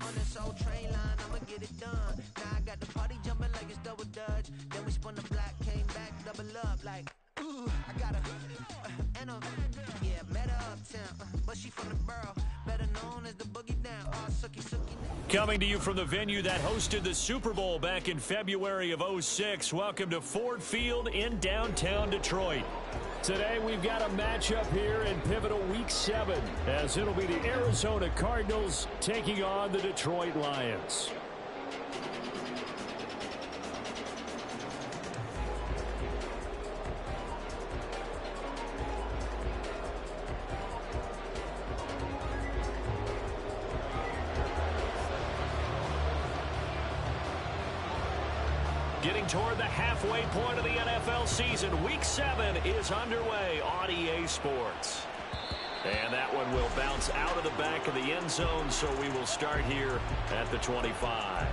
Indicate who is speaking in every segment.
Speaker 1: On this old train line, I'ma get it done. Now I got the party jumping like it's double dutch. Then we spun the block, came back, double up like, ooh, I got and yeah, met her uptown, but she from the borough, better known as the boogie down. Oh, sookie, sookie.
Speaker 2: Coming to you from the venue that hosted the Super Bowl back in February of '06, welcome to Ford Field in downtown Detroit. Today we've got a matchup here in pivotal Week 7, as it'll be the Arizona Cardinals taking on the Detroit Lions. Getting toward the halfway point of the NFL season, Week 7 is underway on EA Sports. And that one will bounce out of the back of the end zone, so we will start here at the 25.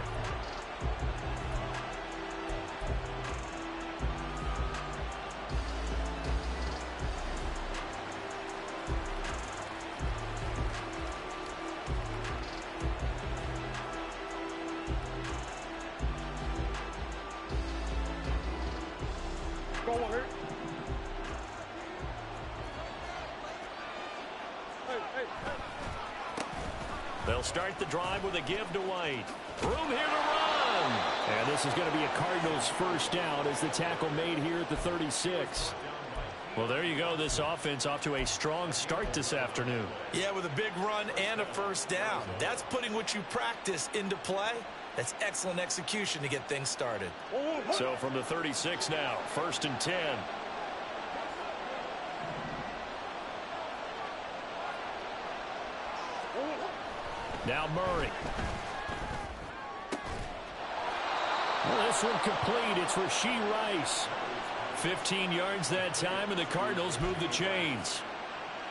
Speaker 2: They'll start the drive with a give to White. Room here to run. And this is going to be a Cardinals first down as the tackle made here at the 36. Well, there you go. This offense off to a strong start this afternoon.
Speaker 3: Yeah, with a big run and a first down. That's putting what you practice into play. That's excellent execution to get things started.
Speaker 2: So from the 36 now, 1st and 10. Now Murray. Well, this one complete. It's Rashee Rice. 15 yards that time, and the Cardinals move the chains.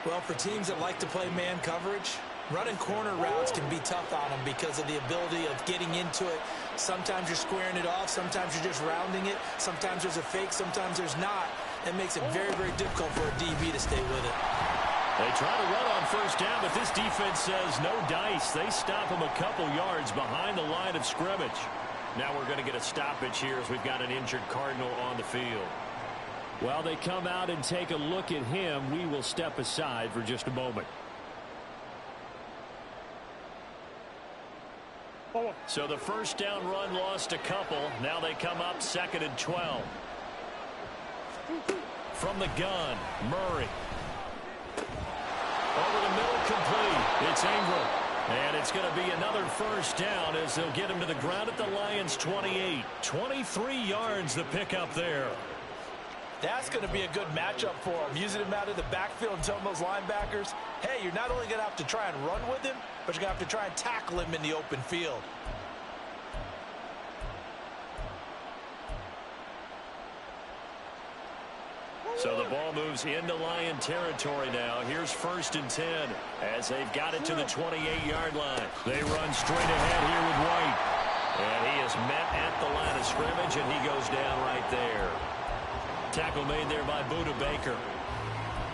Speaker 3: Well, for teams that like to play man coverage, running corner routes can be tough on them because of the ability of getting into it. Sometimes you're squaring it off. Sometimes you're just rounding it. Sometimes there's a fake. Sometimes there's not. It makes it very, very difficult for a DB to stay with it.
Speaker 2: They try to run on first down, but this defense says no dice. They stop him a couple yards behind the line of scrimmage. Now we're going to get a stoppage here as we've got an injured Cardinal on the field. While they come out and take a look at him, we will step aside for just a moment. So the first down run lost a couple. Now they come up 2nd and 12. From the gun, Murray. Over the middle, complete. It's Ingram. And it's going to be another first down as they'll get him to the ground at the Lions' 28. 23 yards the pickup there.
Speaker 3: That's going to be a good matchup for him. Using him out of the backfield and telling those linebackers, hey, you're not only going to have to try and run with him, but you're going to have to try and tackle him in the open field.
Speaker 2: So the ball moves into Lion territory now. Here's 1st and 10 as they've got it to the 28-yard line. They run straight ahead here with White. And he is met at the line of scrimmage, and he goes down right there. Tackle made there by Budda Baker.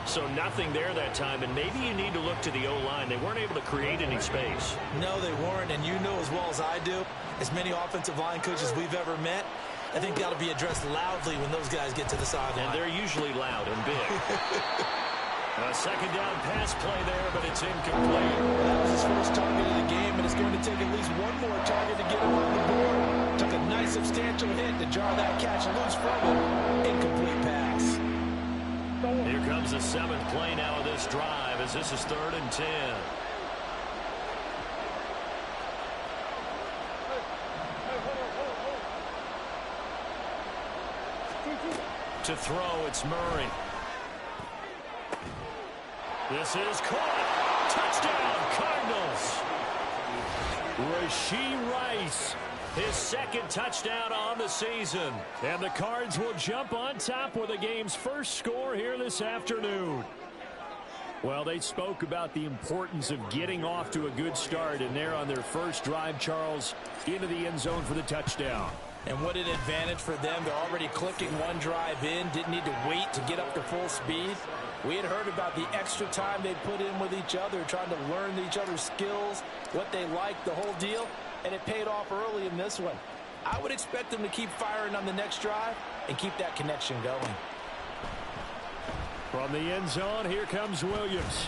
Speaker 2: So nothing there that time, and maybe you need to look to the O-line. They weren't able to create any space.
Speaker 3: No, they weren't, and you know as well as I do, as many offensive line coaches we've ever met, I think that'll be addressed loudly when those guys get to the sideline.
Speaker 2: And they're usually loud and big. A second down pass play there, but it's incomplete.
Speaker 3: That was his first target of the game, and it's going to take at least one more target to get him on the board. Took a nice substantial hit to jar that catch loose from him. Incomplete pass.
Speaker 2: Here comes the 7th play now of this drive as this is 3rd and 10. To throw, it's Murray. This is caught. Touchdown, Cardinals. Rashee Rice, his 2nd touchdown on the season. And the Cards will jump on top with the game's first score here this afternoon. Well, they spoke about the importance of getting off to a good start, and they're on their first drive, Charles, into the end zone for the touchdown.
Speaker 3: And what an advantage for them. They're already clicking one drive in, didn't need to wait to get up to full speed. We had heard about the extra time they put in with each other, trying to learn each other's skills, what they like, the whole deal, and it paid off early in this one. I would expect them to keep firing on the next drive and keep that connection going.
Speaker 2: From the end zone, here comes Williams.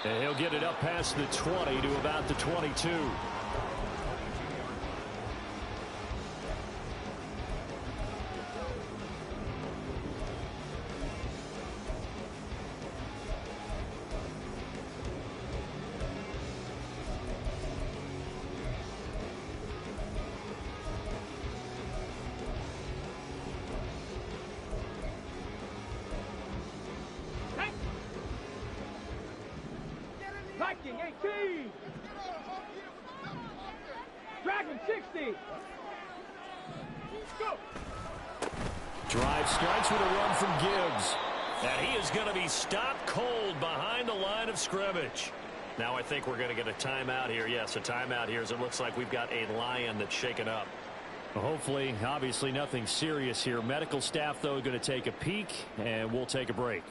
Speaker 2: And he'll get it up past the 20 to about the 22.
Speaker 4: Viking 18. Dragon 60. Go.
Speaker 2: Drive starts with a run from Gibbs. And he is going to be stopped cold behind the line of scrimmage. Now I think we're going to get a timeout here. Yes, a timeout here as it looks like we've got a Lion that's shaken up. Well, hopefully, obviously nothing serious here. Medical staff, though, going to take a peek, and we'll take a break.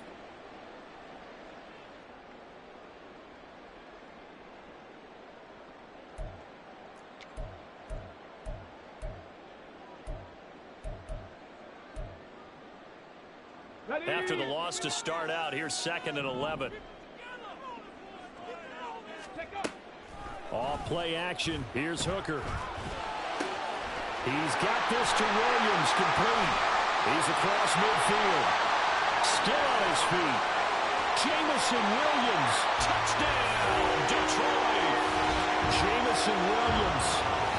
Speaker 2: After the loss to start out, here's 2nd and 11. Off play action. Here's Hooker. He's got this to Williams, complete. He's across midfield. Still on his feet. Jamison Williams. Touchdown, Detroit. Jamison Williams.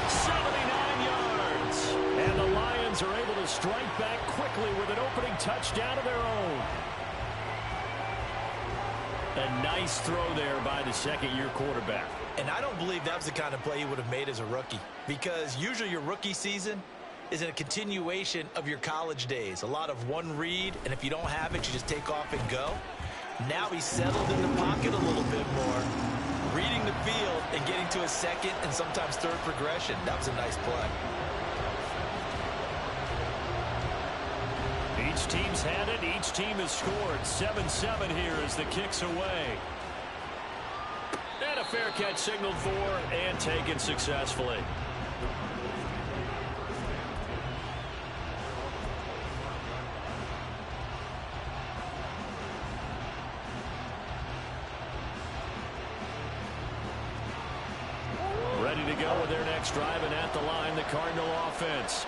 Speaker 2: 79 yards. And the Lions are able to strike back quickly with an opening touchdown of their own. A nice throw there by the second-year quarterback.
Speaker 3: And I don't believe that was the kind of play he would have made as a rookie, because usually your rookie season is a continuation of your college days. A lot of one read, and if you don't have it, you just take off and go. Now he's settled in the pocket a little bit more, reading the field and getting to a second and sometimes third progression. That was a nice play.
Speaker 2: Each team's had it. Each team has scored. 7-7 here as the kick's away. And a fair catch signaled for and taken successfully. Ready to go with their next drive, and at the line, the Cardinal offense.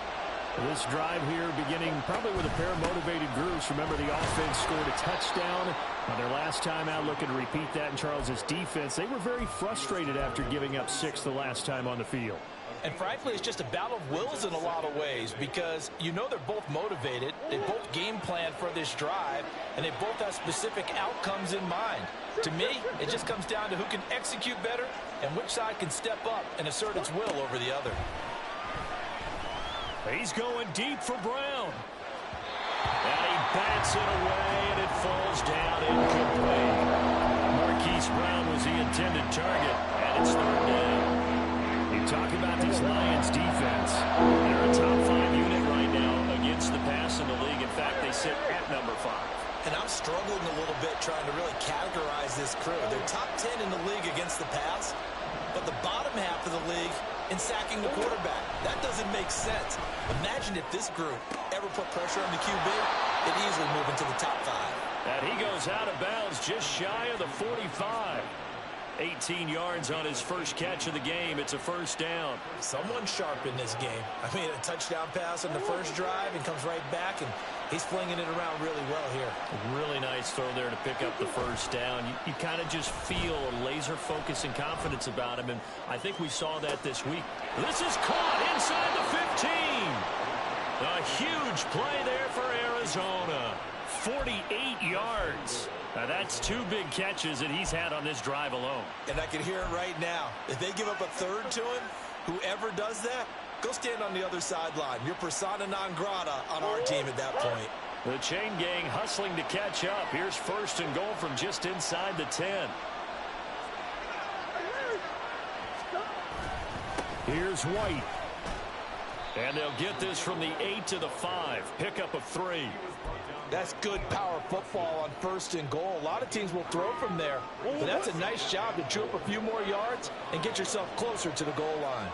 Speaker 2: This drive here beginning probably with a pair of motivated groups. Remember, the offense scored a touchdown on their last time out, looking to repeat that in Charles's defense. They were very frustrated after giving up 6 the last time on the field.
Speaker 3: And frankly, it's just a battle of wills in a lot of ways, because you know they're both motivated. They both game plan for this drive, and they both have specific outcomes in mind. To me, it just comes down to who can execute better and which side can step up and assert its will over the other.
Speaker 2: He's going deep for Brown. And he bats it away, and it falls down incomplete. Marquise Brown was the intended target, and it's 3rd down. You talk about this Lions defense. They're a top 5 unit right now against the pass in the league. In fact, they sit at number 5.
Speaker 3: And I'm struggling a little bit trying to really categorize this crew. They're top 10 in the league against the pass, but the bottom half of the league in sacking the quarterback. That doesn't make sense. Imagine if this group ever put pressure on the QB, it'd easily move into the top 5.
Speaker 2: And he goes out of bounds just shy of the 45. 18 yards on his first catch of the game. It's a 1st down.
Speaker 3: Someone's sharp in this game. I mean, a touchdown pass on the first drive and comes right back, and he's flinging it around really well here.
Speaker 2: Really nice throw there to pick up the 1st down. You kind of just feel a laser focus and confidence about him, and I think we saw that this week. This is caught inside the 15. A huge play there for Arizona. 48 yards. Now that's 2 big catches that he's had on this drive alone.
Speaker 3: And I can hear it right now. If they give up a 3rd to him, whoever does that, go stand on the other sideline. You're persona non grata on our team at that point.
Speaker 2: The chain gang hustling to catch up. Here's 1st and goal from just inside the 10. Here's White. And they'll get this from the 8 to the 5. Pickup of 3.
Speaker 3: That's good power football on 1st and goal. A lot of teams will throw from there, but that's a nice job to chew up a few more yards and get yourself closer to the goal line.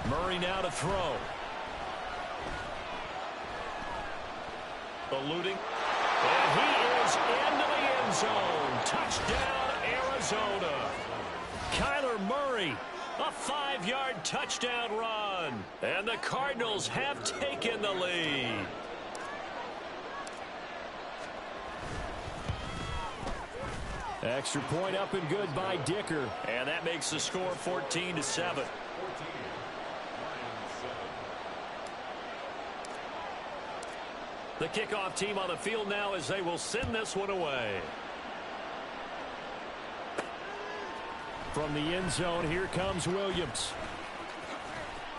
Speaker 2: Murray now to throw. Eluding. And he is into the end zone. Touchdown, Arizona. Kyler Murray, a 5-yard touchdown run. And the Cardinals have taken the lead. Extra point up and good by Dicker. And that makes the score 14-7. The kickoff team on the field now as they will send this one away. From the end zone, here comes Williams.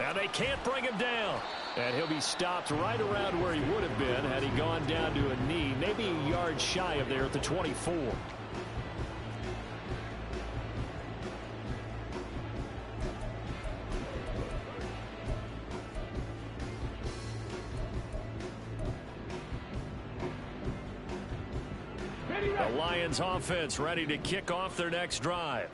Speaker 2: And they can't bring him down. And he'll be stopped right around where he would have been had he gone down to a knee, maybe a yard shy of there at the 24. The Lions offense ready to kick off their next drive.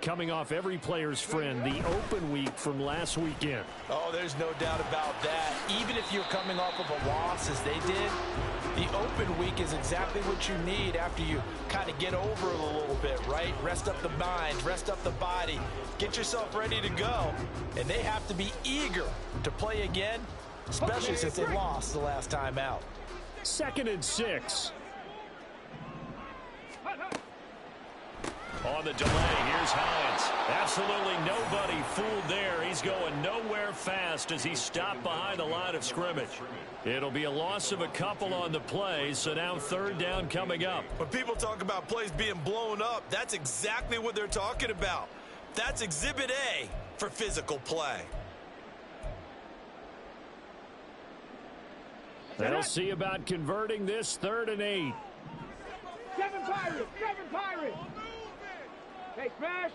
Speaker 2: Coming off every player's friend, the open week from last weekend.
Speaker 3: Oh, there's no doubt about that. Even if you're coming off of a loss as they did, the open week is exactly what you need after you kind of get over it a little bit, right? Rest up the mind, rest up the body, get yourself ready to go. And they have to be eager to play again, especially since they lost the last time out.
Speaker 2: 2nd and 6. On the delay, here's Hines. Absolutely nobody fooled there. He's going nowhere fast as he's stopped behind the line of scrimmage. It'll be a loss of a couple on the play, so now 3rd down coming up.
Speaker 5: When people talk about plays being blown up, that's exactly what they're talking about. That's Exhibit A for physical play.
Speaker 2: They'll see about converting this 3rd and 8.
Speaker 4: 7 Pirates! 7 Pirates! Hey, Smash!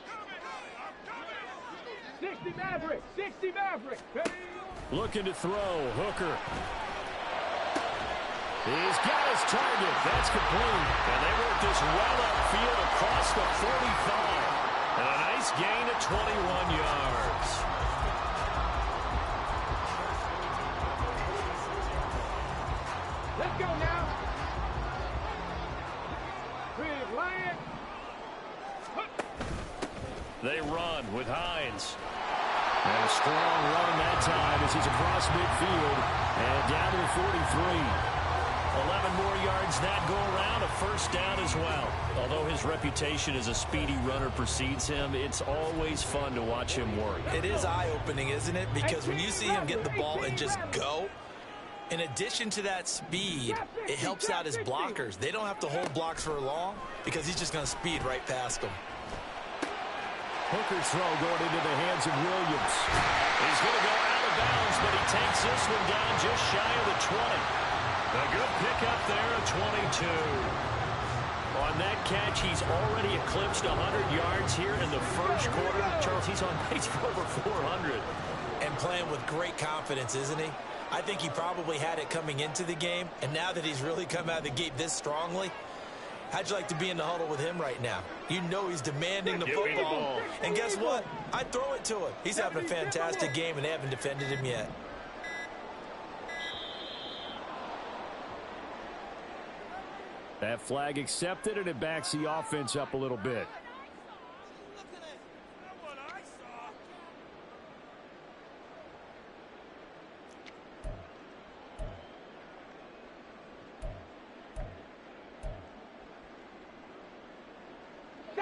Speaker 4: 60 Maverick! 60 Maverick! Ready?
Speaker 2: Looking to throw. Hooker. He's got his target. That's complete. And they work this well upfield across the 45. And a nice gain of 21 yards.
Speaker 4: Let's go now! Big Lion!
Speaker 2: They run with Hines. And a strong run that time as he's across midfield and down to the 43. 11 more yards that go around, a 1st down as well. Although his reputation as a speedy runner precedes him, it's always fun to watch him work.
Speaker 3: It is eye-opening, isn't it? Because when you see him get the ball and just go, in addition to that speed, it helps out his blockers. They don't have to hold blocks for long because he's just going to speed right past them.
Speaker 2: Hooker's throw going into the hands of Williams. He's going to go out of bounds, but he takes this one down just shy of the 20. A good pickup there at 22. On that catch, he's already eclipsed 100 yards here in the 1st quarter. Charles, he's on pace for over 400.
Speaker 3: And playing with great confidence, isn't he? I think he probably had it coming into the game, and now that he's really come out of the gate this strongly, how'd you like to be in the huddle with him right now? You know he's demanding the football. And guess what? I'd throw it to him. He's having a fantastic game, and they haven't defended him yet.
Speaker 2: That flag accepted, and it backs the offense up a little bit.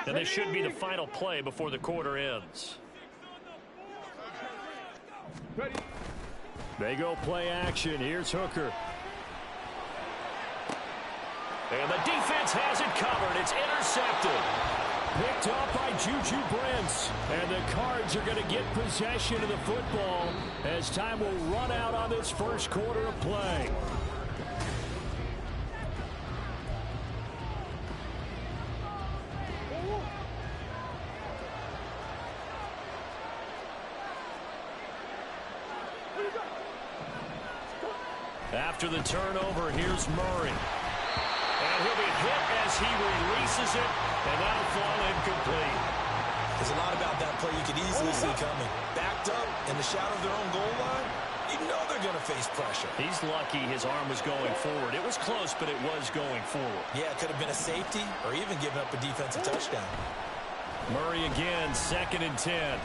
Speaker 2: And this should be the final play before the quarter ends. They go play action. Here's Hooker. And the defense has it covered. It's intercepted. Picked up by Juju Brents. And the Cards are going to get possession of the football as time will run out on this 1st quarter of play. After the turnover, here's Murray. And he'll be hit as he releases it, and that'll fall incomplete.
Speaker 3: There's a lot about that play you could easily see coming. Backed up in the shadow of their own goal line, you know they're going to face pressure.
Speaker 2: He's lucky his arm was going forward. It was close, but it was going forward.
Speaker 3: Yeah, it could have been a safety or even given up a defensive touchdown.
Speaker 2: Murray again, 2nd and 10.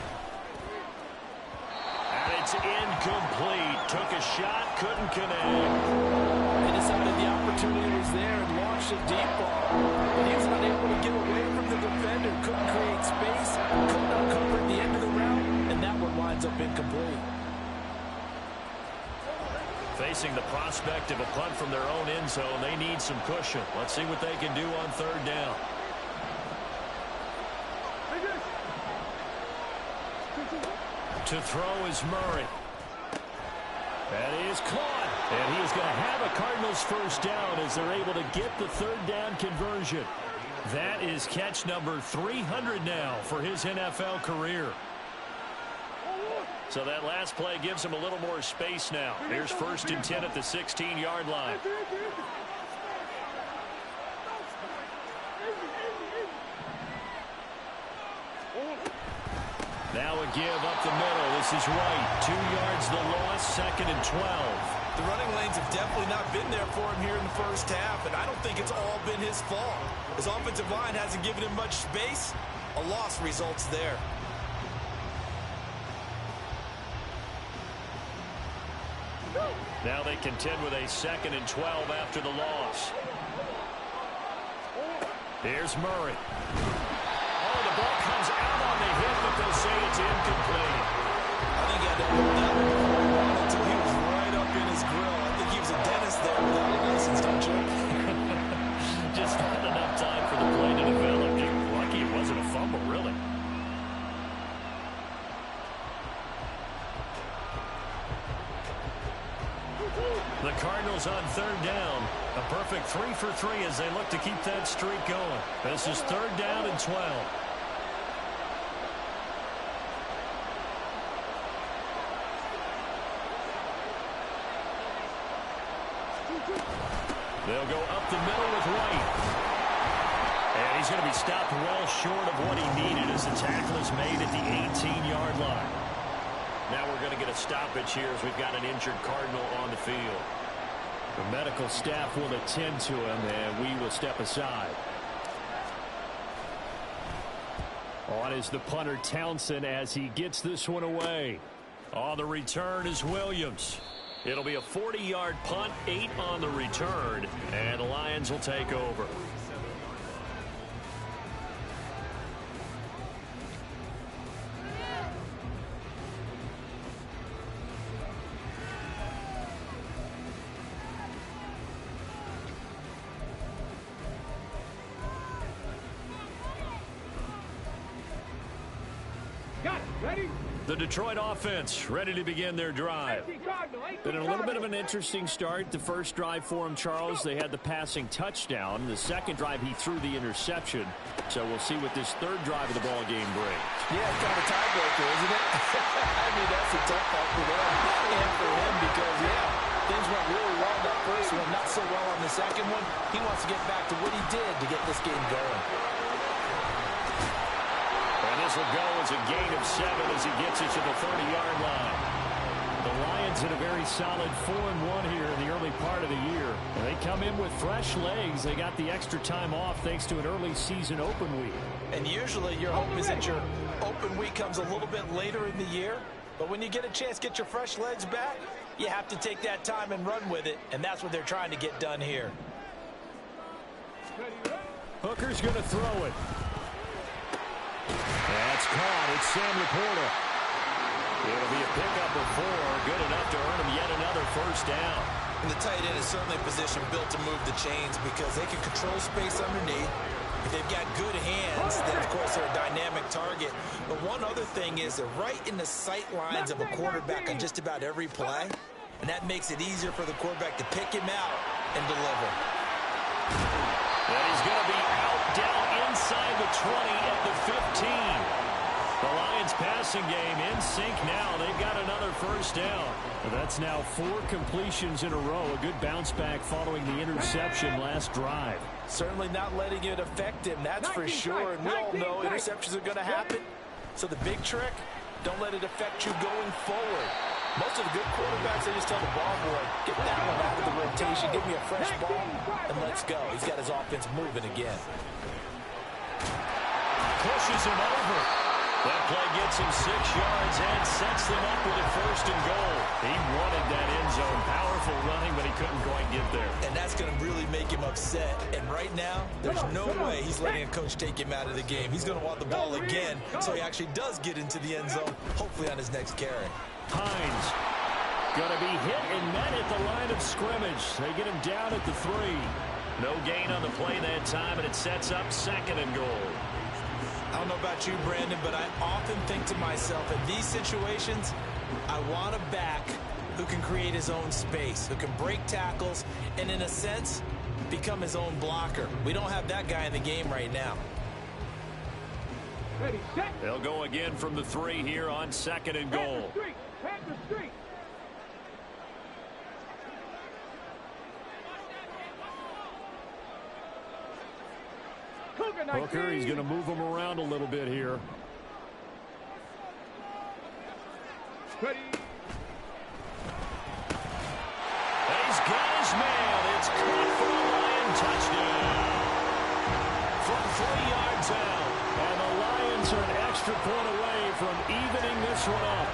Speaker 2: And it's incomplete. Took a shot, couldn't connect.
Speaker 6: They decided the opportunity was there and launched a deep ball. But he was not able to get away from the defender. Couldn't create space. Couldn't uncover at the end of the route. And that one winds up incomplete.
Speaker 2: Facing the prospect of a punt from their own end zone, they need some cushion. Let's see what they can do on 3rd down. To throw is Murray. That is caught. And he is going to have a Cardinals 1st down as they're able to get the 3rd down conversion. That is catch number 300 now for his NFL career. So that last play gives him a little more space now. Here's 1st and 10 at the 16-yard line. Now a give up the middle. This is White. 2 yards the loss, 2nd and 12.
Speaker 3: The running lanes have definitely not been there for him here in the 1st half, and I don't think it's all been his fault. His offensive line hasn't given him much space. A loss results there.
Speaker 2: Now they contend with a 2nd and 12 after the loss. Here's Murray. Oh, the ball comes out on the hit, but they'll say it's incomplete.
Speaker 3: I think he had to hold that one until he was right up in his grill. I think he was a dentist there without a license, don't you?
Speaker 2: Just not enough time for the play to develop. You're lucky it wasn't a fumble, really. The Cardinals on 3rd down. A perfect 3 for 3 as they look to keep that streak going. This is 3rd down and 12. They'll go up the middle with White. And he's going to be stopped well short of what he needed as the tackle is made at the 18-yard line. Now we're going to get a stoppage here as we've got an injured Cardinal on the field. The medical staff will attend to him, and we will step aside. On is the punter Townsend as he gets this one away. On the return is Williams. It'll be a 40-yard punt, 8 on the return, and the Lions will take over. The Detroit offense ready to begin their drive. Been a little bit of an interesting start. The first drive for him, Charles, they had the passing touchdown. The second drive, he threw the interception. So we'll see what this 3rd drive of the ball game brings.
Speaker 6: Yeah, it's kind of a tiebreaker, isn't it? I mean, that's a tough part for them and for him because, yeah, things went really well in that first one, not so well on the second one. He wants to get back to what he did to get this game going.
Speaker 2: This will go as a gain of 7 as he gets it to the 30-yard line. The Lions had a very solid 4-1 here in the early part of the year. And they come in with fresh legs. They got the extra time off thanks to an early season open week.
Speaker 3: And usually your hope is that your open week comes a little bit later in the year. But when you get a chance to get your fresh legs back, you have to take that time and run with it. And that's what they're trying to get done here.
Speaker 2: Hooker's going to throw it. That's caught. It's Sam Laporta. It'll be a pickup of 4. Good enough to earn him yet another 1st down.
Speaker 3: And the tight end is certainly a position built to move the chains because they can control space underneath. If they've got good hands, then, of course, they're a dynamic target. But one other thing is they're right in the sight lines of a quarterback on just about every play. And that makes it easier for the quarterback to pick him out and deliver.
Speaker 2: And he's going to be out down inside the 20 at the 15. The Lions passing game in sync now. They've got another first down. That's now 4 completions in a row. A good bounce back following the interception last drive.
Speaker 3: Certainly not letting it affect him, that's for sure. And we all know interceptions are going to happen. So the big trick, don't let it affect you going forward. Most of the good quarterbacks, they just tell the ball boy, get that one out of the rotation, give me a fresh ball, and let's go. He's got his offense moving again.
Speaker 2: Pushes him over. That play gets him 6 yards and sets them up with a first and goal. He wanted that end zone. Powerful running, but he couldn't quite get there.
Speaker 3: And that's going to really make him upset. And right now, there's no way he's letting a coach take him out of the game. He's going to want the ball again, so he actually does get into the end zone, hopefully on his next carry.
Speaker 2: Hines going to be hit and met at the line of scrimmage. They get him down at the 3. No gain on the play that time, and it sets up 2nd and goal.
Speaker 3: I don't know about you, Brandon, but I often think to myself, in these situations, I want a back who can create his own space, who can break tackles, and in a sense, become his own blocker. We don't have that guy in the game right now.
Speaker 4: Ready, set.
Speaker 2: They'll go again from the 3 here on 2nd and goal.
Speaker 4: Panther Street.
Speaker 2: Hooker, he's going to move him around a little bit here.
Speaker 4: Ready.
Speaker 2: He's got his man. It's caught for a Lion touchdown. From 3 yards out. And the Lions are an extra point away from evening this one up.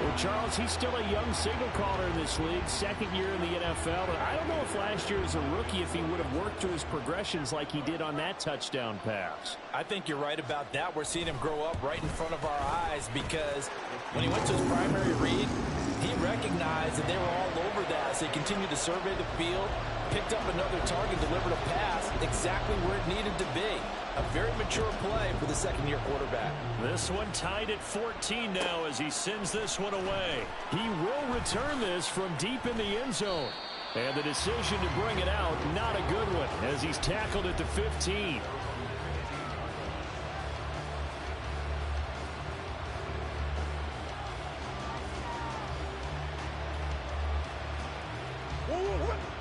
Speaker 2: Well, Charles, he's still a young signal caller in this league, 2nd year in the NFL. And I don't know if last year as a rookie, if he would have worked through his progressions like he did on that touchdown pass.
Speaker 3: I think you're right about that. We're seeing him grow up right in front of our eyes because when he went to his primary read, he recognized that they were all over that. So he continued to survey the field, picked up another target, delivered a pass exactly where it needed to be. A very mature play for the 2nd-year quarterback.
Speaker 2: This one tied at 14 now as he sends this one away. He will return this from deep in the end zone. And the decision to bring it out, not a good one, as he's tackled at the 15.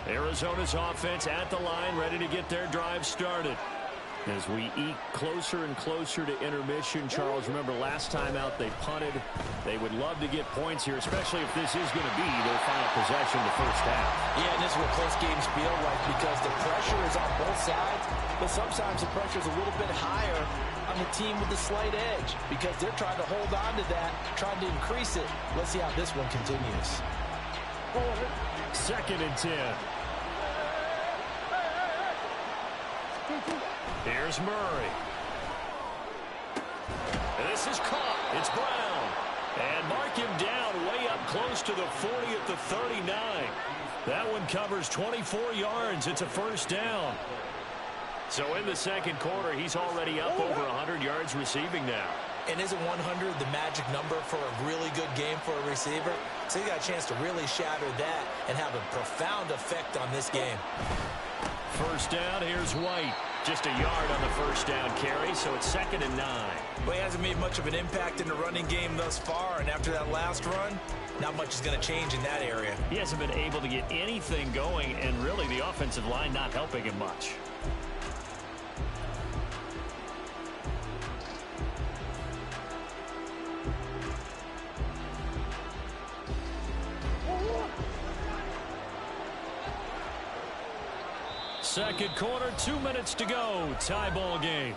Speaker 2: Arizona's offense at the line, ready to get their drive started. As we eke closer and closer to intermission, Charles, remember last time out they punted. They would love to get points here, especially if this is going to be their final possession the first half.
Speaker 3: Yeah, and this is what close games feel like because the pressure is on both sides, but sometimes the pressure is a little bit higher on the team with the slight edge because they're trying to hold on to that, trying to increase it. Let's see how this one continues.
Speaker 2: 2nd and 10. Here's Murray. And this is caught. It's Brown. And mark him down way up close to the 40 at the 39. That one covers 24 yards. It's a first down. So in the 2nd quarter, he's already up over 100 yards receiving now.
Speaker 3: And isn't 100 the magic number for a really good game for a receiver? So he got a chance to really shatter that and have a profound effect on this game.
Speaker 2: First down, here's White. Just a yard on the first down carry, so it's 2nd and 9.
Speaker 3: But he hasn't made much of an impact in the running game thus far, and after that last run, not much is going to change in that area.
Speaker 2: He hasn't been able to get anything going, and really the offensive line not helping him much. Second quarter, 2 minutes to go. Tie ball game.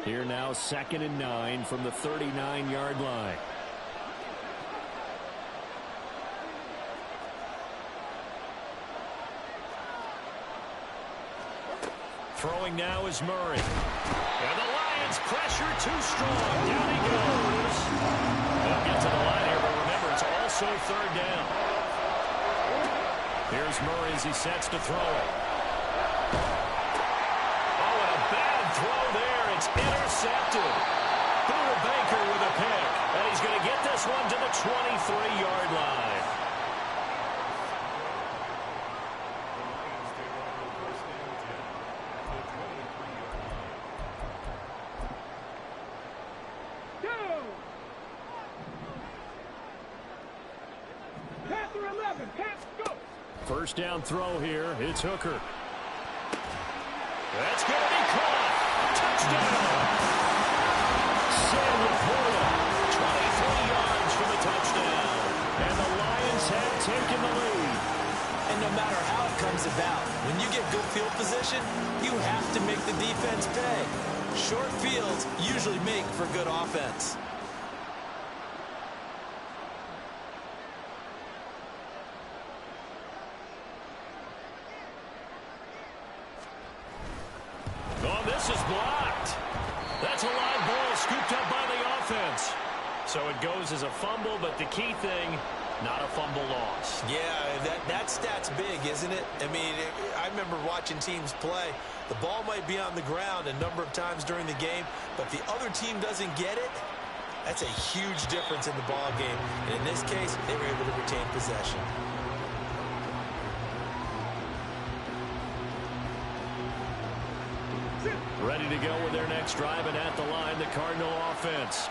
Speaker 2: Here now, 2nd and 9 from the 39-yard line. Throwing now is Murray. And the Lions pressure too strong. Down he goes. They'll get to the line here, but remember, it's also 3rd down. Here's Murray as he sets to throw it. Oh, and a bad throw there. It's intercepted. Through the this one to the 23-yard line. First down throw here. It's Hooker. That's going to be caught. Touchdown. Sam Laporta, 23 yards for the touchdown. And the Lions have taken the lead.
Speaker 3: And no matter how it comes about, when you get good field position, you have to make the defense pay. Short fields usually make for good offense.
Speaker 2: Oh, this is blocked. That's a live ball scooped up by the offense. So it goes as a fumble, but the key thing, not a fumble loss.
Speaker 5: Yeah, that stat's big, isn't it? I mean, I remember watching teams play. The ball might be on the ground a number of times during the game, but if the other team doesn't get it, that's a huge difference in the ball game. And in this case, they were able to retain possession.
Speaker 2: Ready to go with their next drive, and at the line, the Cardinal offense.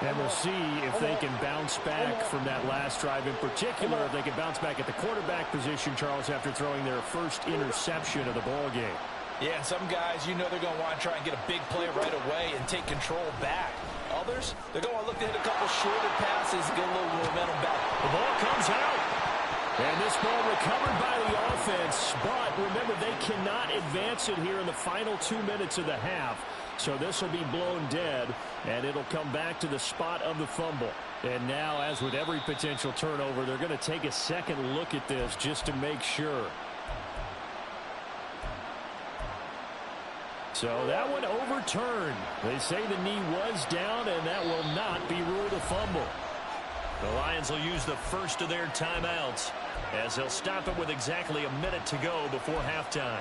Speaker 2: And we'll see if they can bounce back from that last drive in particular, if they can bounce back at the quarterback position, Charles, after throwing their first interception of the ball game.
Speaker 3: Yeah, some guys, you know they're going to want to try and get a big play right away and take control back. Others, they're going to want to look to hit a couple shorter passes and get a little momentum back.
Speaker 2: The ball comes out. And this ball recovered by the offense, but remember, they cannot advance it here in the final 2 minutes of the half. So this will be blown dead, and it'll come back to the spot of the fumble. And now, as with every potential turnover, they're going to take a second look at this just to make sure. So that one overturned. They say the knee was down, and that will not be ruled a fumble. The Lions will use the first of their timeouts as they'll stop it with exactly a minute to go before halftime.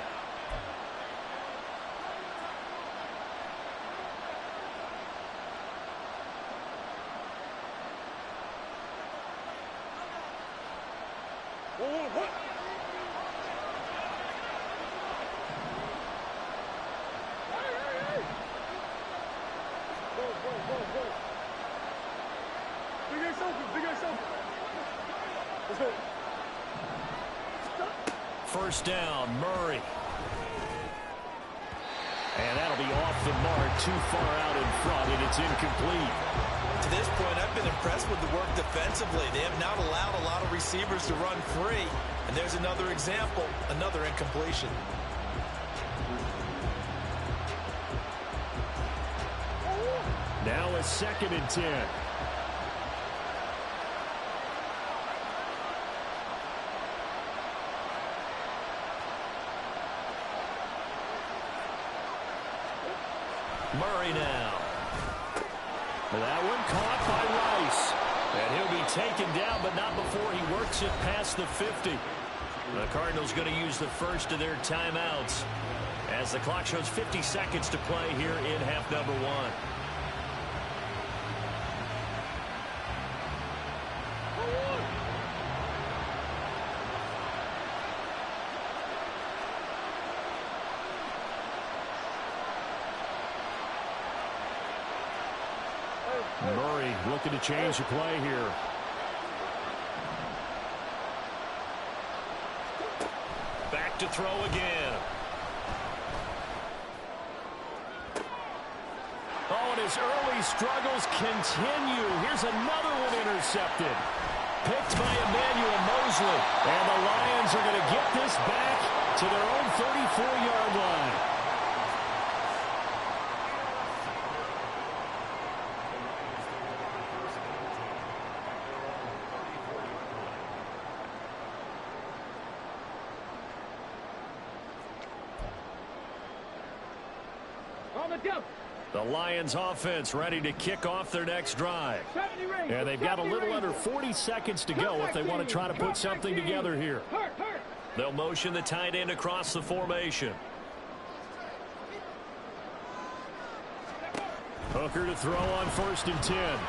Speaker 2: First down, Murray. And that'll be off the mark, too far out in front, and it's incomplete.
Speaker 5: To this point, I've been impressed with the work defensively. They have not allowed a lot of receivers to run free. And there's another example, another incompletion.
Speaker 2: Now a 2nd and 10. Murray now. That one caught by Rice. And he'll be taken down, but not before he works it past the 50. The Cardinals going to use the first of their timeouts as the clock shows 50 seconds to play here in half number 1. Murray looking to change the play here. Back to throw again. Oh, and his early struggles continue. Here's another one intercepted. Picked by Emmanuel Mosley. And the Lions are going to get this back to their own 34-yard line. The Lions offense ready to kick off their next drive. And they've got a little under 40 seconds to go if they want to try to put something together here. They'll motion the tight end across the formation. Hooker to throw on 1st and 10.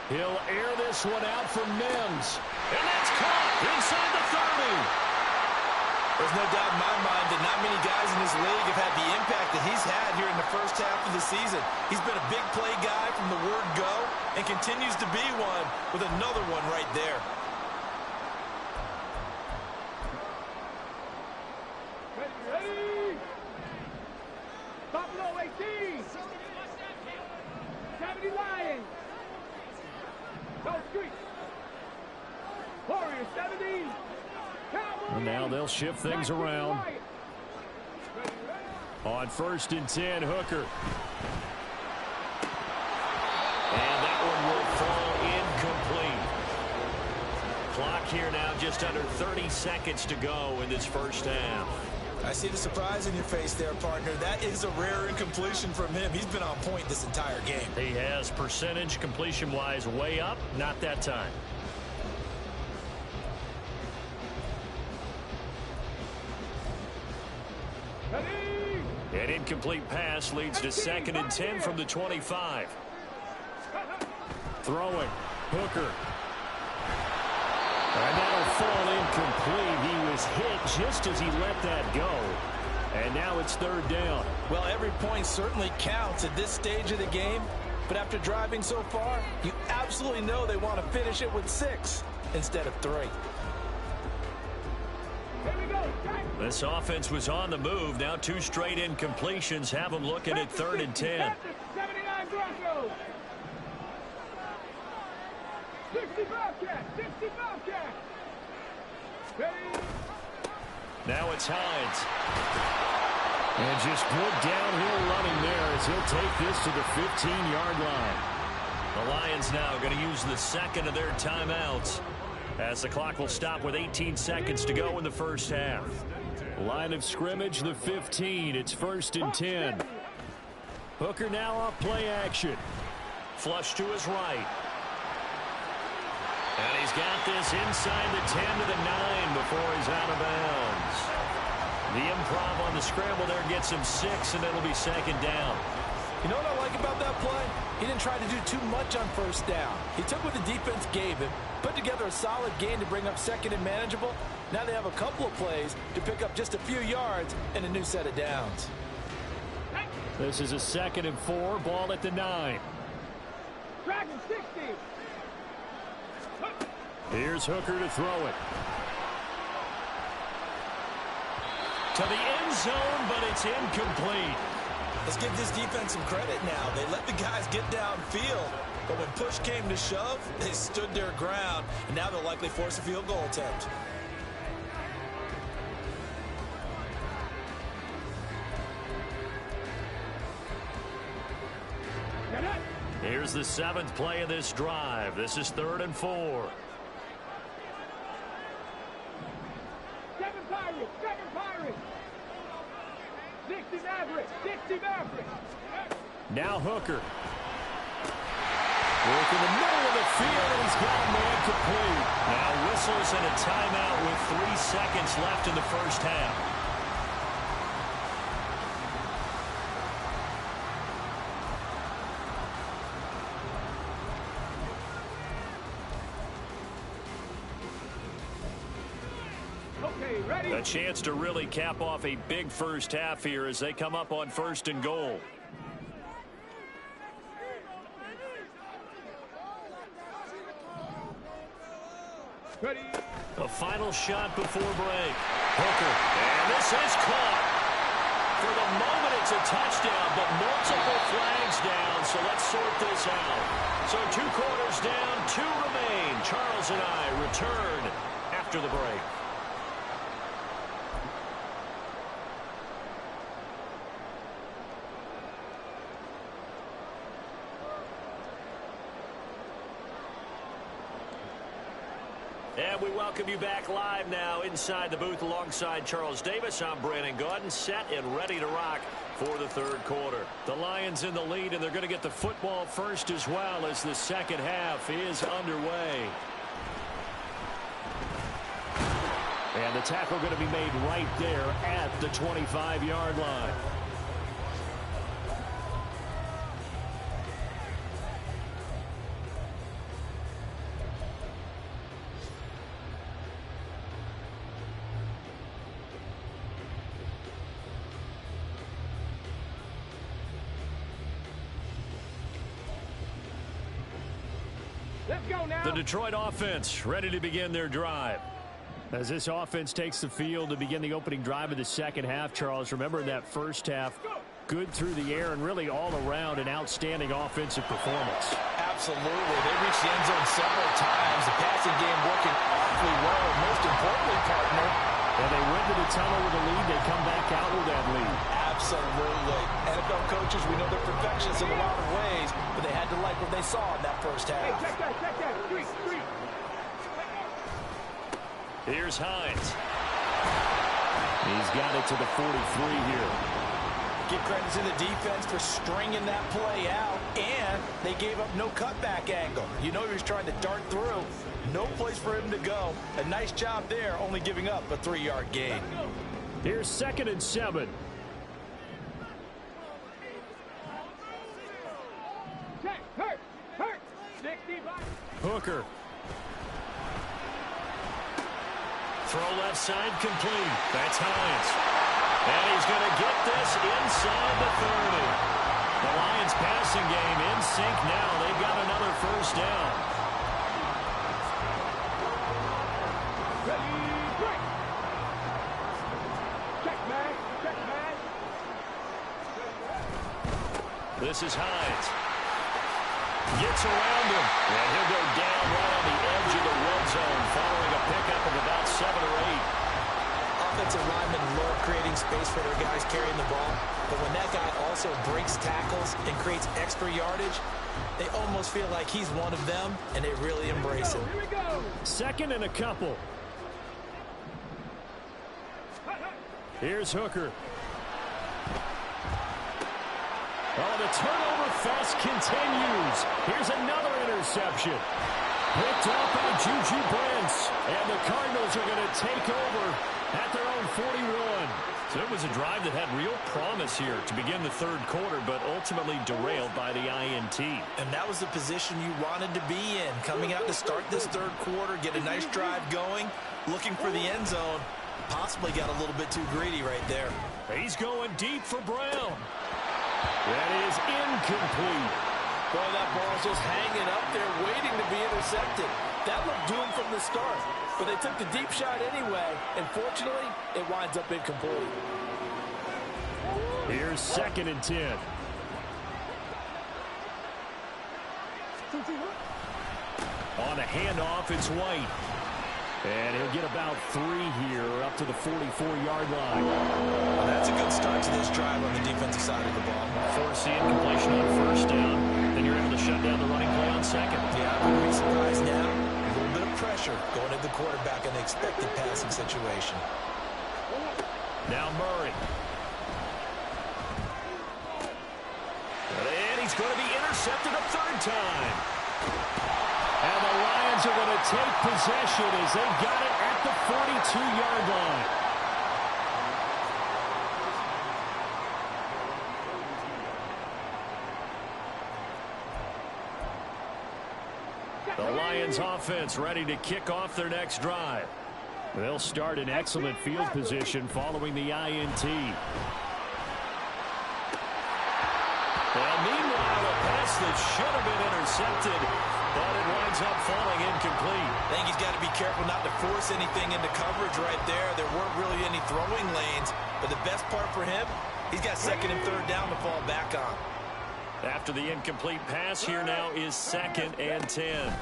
Speaker 2: He'll air this one out for Mims. And that's caught inside the 30.
Speaker 5: There's no doubt in my mind that not many guys in this league have had the impact that he's had here in the first half of the season. He's been a big play guy from the word go and continues to be one with another one right there.
Speaker 4: Ready? Top low 18. 70 Lions. No street. Warriors 70.
Speaker 2: And now they'll shift things around. On 1st and 10, Hooker. And that one will fall incomplete. Clock here now just under 30 seconds to go in this first half.
Speaker 5: I see the surprise in your face there, partner. That is a rare incompletion from him. He's been on point this entire game.
Speaker 2: He has percentage completion-wise way up, not that time. An incomplete pass leads to 2nd and 10 from the 25. Throwing. Hooker. And that'll fall incomplete. He was hit just as he let that go. And now it's 3rd down.
Speaker 3: Well, every point certainly counts at this stage of the game. But after driving so far, you absolutely know they want to finish it with 6 instead of 3.
Speaker 2: This offense was on the move. Now 2 straight incompletions have them looking at 3rd and 10.
Speaker 4: 79 Broncos. 60 Bobcat. 60 Bobcat. Ready?
Speaker 2: Now it's Hines. And just good downhill running there as he'll take this to the 15-yard line. The Lions now going to use the 2nd of their timeouts as the clock will stop with 18 seconds to go in the first half. Line of scrimmage, the 15. It's 1st and 10. Hooker now off play action. Flush to his right. And he's got this inside the 10 to the 9 before he's out of bounds. The improv on the scramble there gets him 6, and it'll be 2nd down.
Speaker 3: You know what I like about that play? He didn't try to do too much on 1st down. He took what the defense gave him, put together a solid gain to bring up 2nd and manageable. Now they have a couple of plays to pick up just a few yards and a new set of downs.
Speaker 2: This is a 2nd and 4, ball at the 9.
Speaker 4: Dragon 60.
Speaker 2: Here's Hooker to throw it. To the end zone, but it's incomplete.
Speaker 5: Let's give this defense some credit now. They let the guys get downfield, but when push came to shove, they stood their ground, and now they'll likely force a field goal attempt.
Speaker 2: Here's the 7th play of this drive. This is 3rd and 4.
Speaker 4: 7 Pirates. 7 Pirates. 60 Mavericks. 60 Mavericks.
Speaker 2: Now Hooker. Work in the middle of the field, and he's got a man complete. Now whistles and a timeout with 3 seconds left in the first half. A chance to really cap off a big first half here as they come up on 1st and goal.
Speaker 4: Ready.
Speaker 2: A final shot before break. Hooker. And this is caught. For the moment, it's a touchdown, but multiple flags down, so let's sort this out. So 2 quarters down, 2 remain. Charles and I return after the break. And we welcome you back live now inside the booth alongside Charles Davis. I'm Brandon Gaudin, set and ready to rock for the 3rd quarter. The Lions in the lead, and they're going to get the football first as well as the 2nd half is underway. And the tackle going to be made right there at the 25-yard line.
Speaker 4: Let's go now.
Speaker 2: The Detroit offense ready to begin their drive. As this offense takes the field to begin the opening drive of the second half, Charles, remember in that first half, good through the air and really all around an outstanding offensive performance.
Speaker 6: Absolutely. They reached the end zone several times. The passing game working awfully well. Most importantly, partner.
Speaker 2: And they went to the tunnel with a lead. They come back out with that lead.
Speaker 6: Absolutely. NFL coaches, we know they're perfectionists in a lot of ways, but they had to like what they saw in that first half.
Speaker 4: Hey, check that. Street.
Speaker 2: Here's Hines. He's got it to the 43 here.
Speaker 6: Give credit to the defense for stringing that play out, and they gave up no cutback angle. You know he was trying to dart through. No place for him to go. A nice job there, only giving up a 3-yard gain.
Speaker 2: Here's 2nd and 7.
Speaker 4: Check. Hurt. 65.
Speaker 2: Hooker. Throw left side complete. That's Hines. And he's going to get this inside the 30. The Lions passing game in sync now. They've got another first down.
Speaker 4: Ready, break. Check, man.
Speaker 2: This is Hines. Gets around him. And he'll go down right on the edge of the red zone following a pickup of about 7 or 8.
Speaker 6: Offensive linemen love creating space for their guys carrying the ball, but when that guy also breaks tackles and creates extra yardage, they almost feel like he's one of them, and they really embrace it.
Speaker 4: Here we go.
Speaker 2: 2nd and a couple. Here's Hooker. Oh, the turnover fest continues. Here's another interception. Picked up by Juju Brents. And the Cardinals are going to take over at their own 41. So it was a drive that had real promise here to begin the third quarter, but ultimately derailed by the INT.
Speaker 6: And that was the position you wanted to be in. Coming out to start this third quarter, get a nice drive going, looking for the end zone. Possibly got a little bit too greedy right there.
Speaker 2: He's going deep for Brown. That is incomplete.
Speaker 6: Boy, that ball's just hanging up there waiting to be intercepted. That looked doomed from the start, but they took the deep shot anyway, and fortunately, it winds up incomplete.
Speaker 2: Here's 2nd and 10. On a handoff, it's White. And he'll get about 3 here up to the 44-yard line.
Speaker 6: Well, that's a good start to this drive on the defensive side of the ball.
Speaker 2: Force the incompletion on first down. Then you're able to shut down the running play on second.
Speaker 6: Yeah, I wouldn't be surprised now. A little bit of pressure going at the quarterback in the expected passing situation.
Speaker 2: Now Murray. And he's going to be intercepted a 3rd time. And the Lions are going to take possession as they got it at the 42-yard line. The Lions offense ready to kick off their next drive. They'll start in excellent field position following the INT. Well, meanwhile, a pass that should have been intercepted, but it winds up falling incomplete.
Speaker 6: I think he's got to be careful not to force anything into coverage right there. There weren't really any throwing lanes, but the best part for him, he's got 2nd and 3rd down to fall back on.
Speaker 2: After the incomplete pass, here now is 2nd and 10.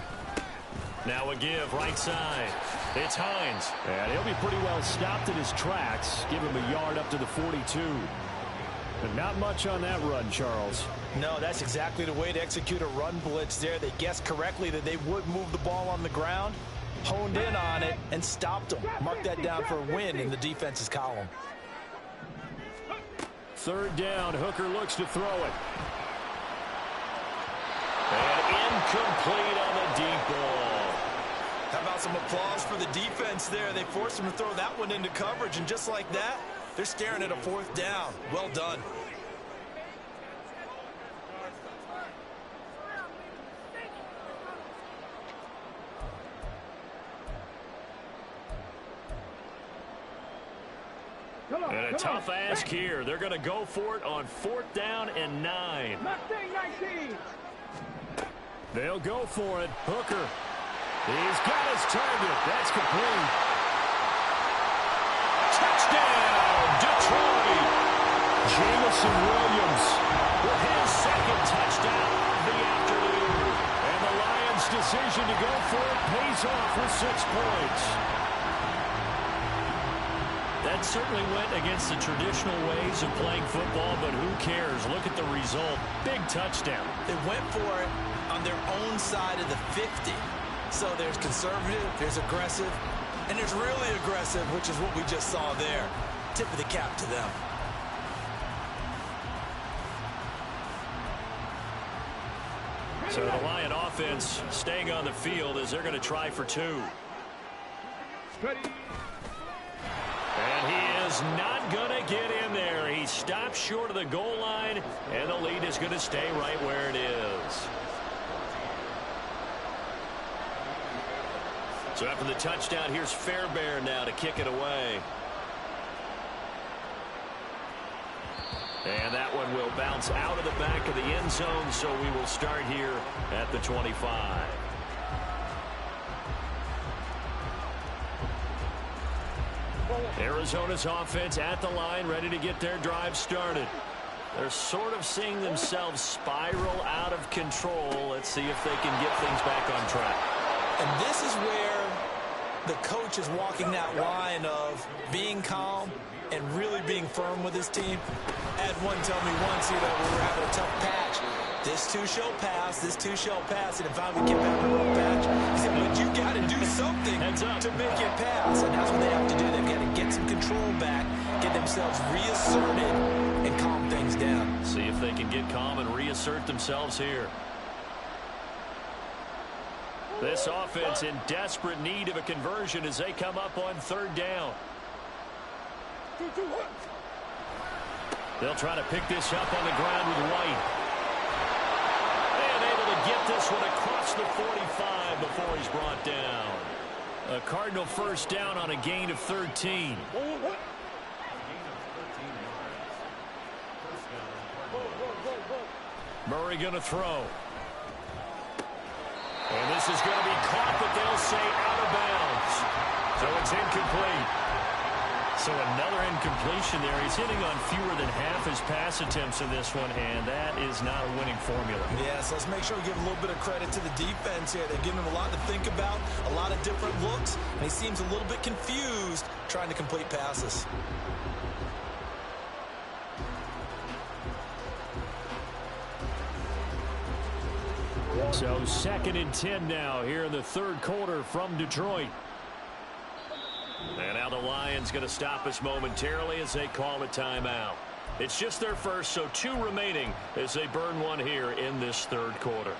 Speaker 2: Now a give right side. It's Hines. And he'll be pretty well stopped in his tracks. Give him a yard up to the 42. But not much on that run, Charles.
Speaker 6: No, that's exactly the way to execute a run blitz there. They guessed correctly that they would move the ball on the ground, honed in on it, and stopped them. Mark that down for a win in the defense's column.
Speaker 2: 3rd down. Hooker looks to throw it. And incomplete on the deep ball.
Speaker 6: How about some applause for the defense there? They forced him to throw that one into coverage, and just like that, they're staring at a 4th down. Well done.
Speaker 2: And a tough ask here. They're going to go for it on 4th down and 9.
Speaker 4: Mustang 19.
Speaker 2: They'll go for it. Hooker. He's got his target. That's complete. Touchdown, Detroit. Jamison Williams with his second touchdown of the afternoon. And the Lions' decision to go for it pays off with 6 points. That certainly went against the traditional ways of playing football, but who cares? Look at the result. Big touchdown.
Speaker 3: They went for it on their own side of the 50. So there's conservative, there's aggressive, and there's really aggressive, which is what we just saw there. Tip of the cap to them.
Speaker 2: So the Lion offense staying on the field as they're going to try for 2. And he is not going to get in there. He stops short of the goal line, and the lead is going to stay right where it is. So after the touchdown, here's Fairbairn now to kick it away. And that one will bounce out of the back of the end zone, so we will start here at the 25. Arizona's offense at the line, ready to get their drive started. They're sort of seeing themselves spiral out of control. Let's see if they can get things back on track.
Speaker 3: And this is where the coach is walking that line of being calm and really being firm with his team. I had one tell me once, we were having a tough patch. This too shall pass, this too shall pass. And if I would keep having a rough patch, he said, but you got to do something to make it pass. And that's what they have to do. They've got to get some control back, get themselves reasserted, and calm things down.
Speaker 2: See if they can get calm and reassert themselves here. This offense in desperate need of a conversion as they come up on 3rd down. They'll try to pick this up on the ground with White. And able to get this one across the 45 before he's brought down. A Cardinal first down on a gain of 13. Murray going to throw. And this is going to be caught, but they'll say out of bounds. So it's incomplete. So another incompletion there. He's hitting on fewer than half his pass attempts in this one, and that is not a winning formula.
Speaker 3: Yes, let's make sure we give a little bit of credit to the defense here. They're giving him a lot to think about, a lot of different looks, and he seems a little bit confused trying to complete passes.
Speaker 2: So 2nd and 10 now here in the 3rd quarter from Detroit. And now the Lions going to stop us momentarily as they call a timeout. It's just their first, so 2 remaining as they burn one here in this 3rd quarter.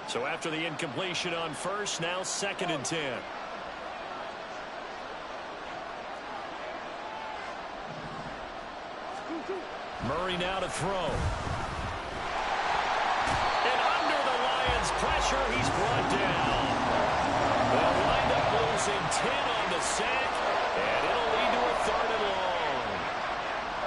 Speaker 2: So after the incompletion on first, now 2nd and 10. Murray now to throw. Pressure, he's brought down. They'll wind up losing 10 on the sack, and it'll lead to a 3rd and long.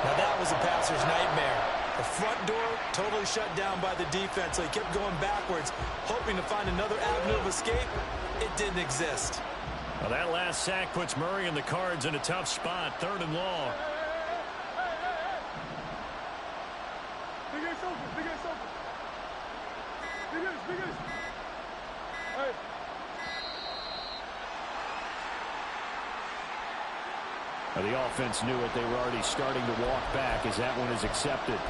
Speaker 3: Now that was a passer's nightmare. The front door totally shut down by the defense, so he kept going backwards, hoping to find another avenue of escape. It didn't exist.
Speaker 2: Well, that last sack puts Murray and the Cards in a tough spot, 3rd and long. Well, the offense knew it. They were already starting to walk back as that one is accepted.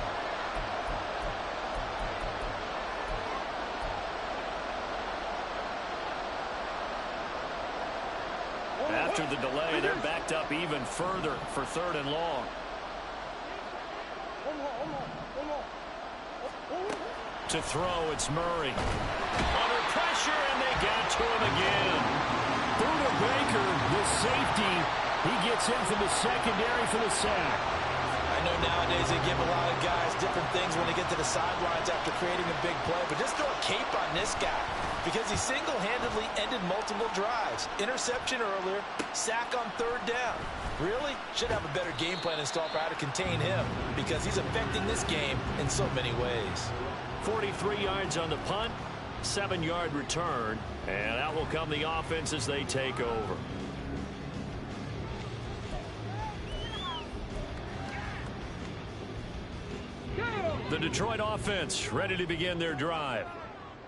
Speaker 2: After the delay, they're backed up even further for 3rd and long. To throw, it's Murray. Under pressure, and they got to him again. Buda Baker, the safety, he gets in from the secondary for the sack.
Speaker 3: I know nowadays they give a lot of guys different things when they get to the sidelines after creating a big play, but just throw a cape on this guy because he single-handedly ended multiple drives. Interception earlier, sack on 3rd down. Really should have a better game plan installed for how to contain him because he's affecting this game in so many ways.
Speaker 2: 43 yards on the punt, 7-yard return, and out will come the offense as they take over. The Detroit offense ready to begin their drive.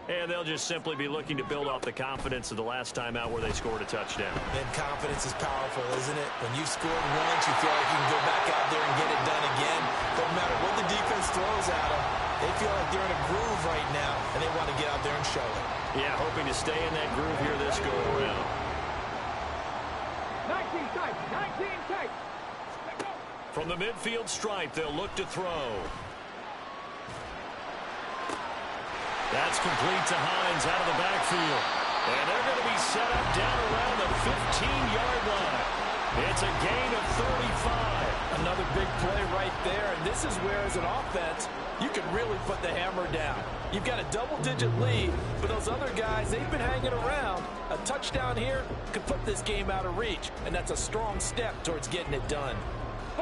Speaker 2: And they'll just simply be looking to build off the confidence of the last time out where they scored a touchdown.
Speaker 5: And confidence is powerful, isn't it? When you've scored once, you feel like you can go back out there and get it done again. No matter what the defense throws at them, they feel like they're in a groove right now, and they want to get out there and show it.
Speaker 2: Yeah, hoping to stay in that groove here this go-around.
Speaker 4: 19 tight, 19 tight.
Speaker 2: From the midfield stripe, they'll look to throw. That's complete to Hines out of the backfield. And they're going to be set up down around the 15-yard line. It's a gain of 35.
Speaker 6: Another big play right there. And this is where, as an offense, you can really put the hammer down. You've got a double-digit lead, but those other guys, they've been hanging around. A touchdown here could put this game out of reach, and that's a strong step towards getting it done.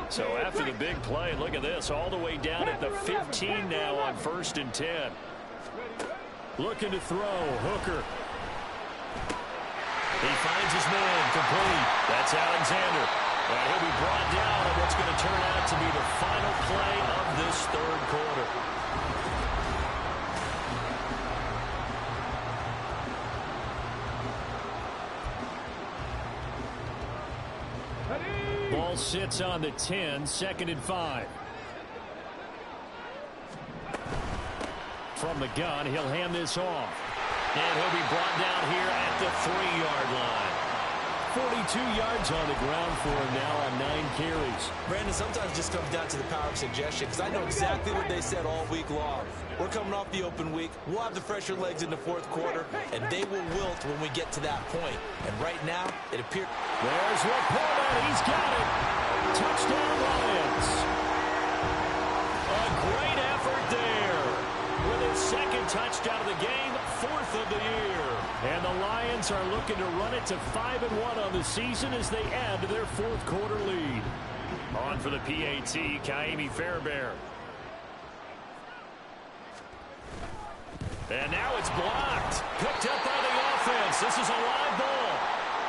Speaker 2: So after the big play, look at this, all the way down at the 15 now on 1st and 10. Looking to throw, Hooker. He finds his man, complete. That's Alexander. And he'll be brought down on what's going to turn out to be the final play of this third quarter. Ball sits on the 10, 2nd and 5. From the gun, he'll hand this off. And he'll be brought down here at the 3-yard line. 42 yards on the ground for him now on 9 carries.
Speaker 5: Brandon, sometimes just comes down to the power of suggestion, because I know exactly what they said all week long. We're coming off the open week. We'll have the fresher legs in the 4th quarter, and they will wilt when we get to that point. And right now, it appears...
Speaker 2: There's Laporta. He's got it. Touchdown, Lions. A great effort there. With his 2nd touchdown of the game, 4th of the year. And the Lions are looking to run it to 5-1 on the season as they add to their 4th quarter lead. On for the PAT, Kaimi Fairbairn. And now it's blocked. Picked up by the offense. This is a live ball.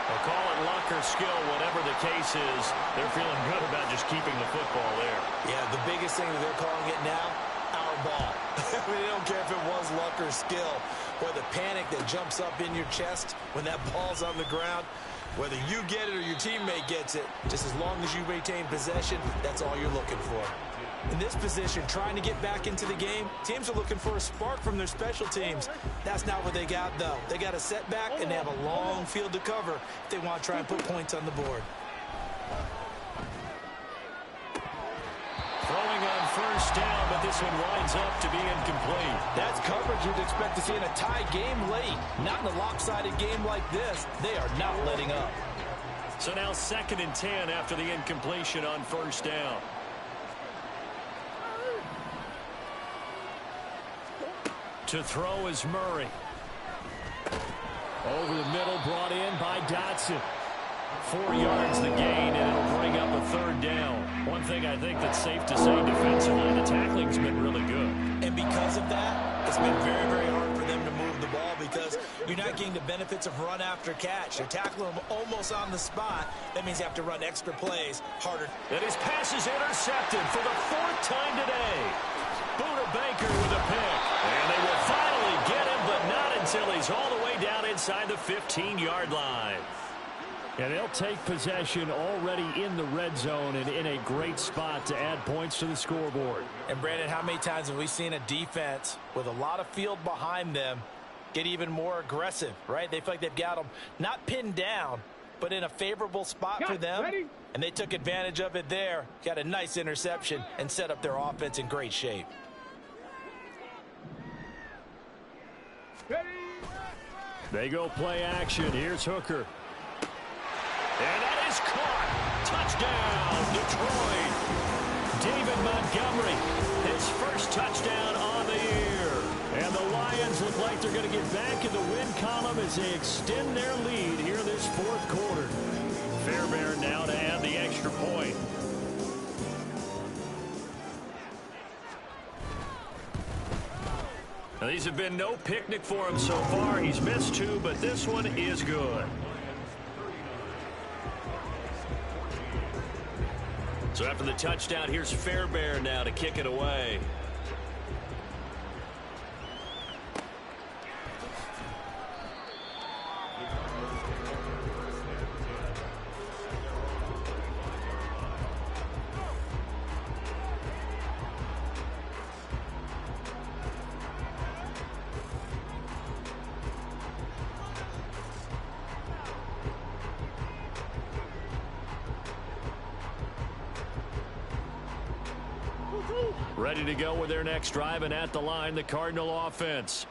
Speaker 2: They'll call it luck or skill, whatever the case is. They're feeling good about just keeping the football there.
Speaker 5: Yeah, the biggest thing that they're calling it now, our ball. I mean, they don't care if it was luck or skill, or the panic that jumps up in your chest when that ball's on the ground. Whether you get it or your teammate gets it, just as long as you maintain possession, that's all you're looking for. In this position, trying to get back into the game, teams are looking for a spark from their special teams. That's not what they got, though. They got a setback, and they have a long field to cover if they want to try and put points on the board.
Speaker 2: Throwing on 1st down, but this one winds up to be incomplete.
Speaker 6: That's coverage you'd expect to see in a tie game late. Not in a lopsided game like this. They are not letting up.
Speaker 2: So now 2nd and 10 after the incompletion on 1st down. To throw is Murray. Over the middle, brought in by Dotson. 4 yards the gain, and it'll bring up a 3rd down. One thing I think that's safe to say defensively, the tackling's been really good.
Speaker 5: And because of that, it's been very, very hard for them to move the ball because you're not getting the benefits of run after catch. You're tackling them almost on the spot. That means you have to run extra plays harder.
Speaker 2: And his pass is intercepted for the 4th time today. Buda Baker with a pick. And they will finally get him, but not until he's all the way down inside the 15-yard line. And they'll take possession already in the red zone and in a great spot to add points to the scoreboard.
Speaker 6: And, Brandon, how many times have we seen a defense with a lot of field behind them get even more aggressive, right? They feel like they've got them not pinned down, but in a favorable spot for them. And they took advantage of it there, got a nice interception, and set up their offense in great shape.
Speaker 2: They go play action. Here's Hooker. And that is caught. Touchdown, Detroit. David Montgomery, his 1st touchdown on the year. And the Lions look like they're going to get back in the win column as they extend their lead here this 4th quarter. Fairbairn now to add the extra point. These have been no picnic for him so far. He's missed 2, but this one is good. So after the touchdown, here's Fairbairn now to kick it away. Ready to go with their next drive, and at the line, the Cardinal offense.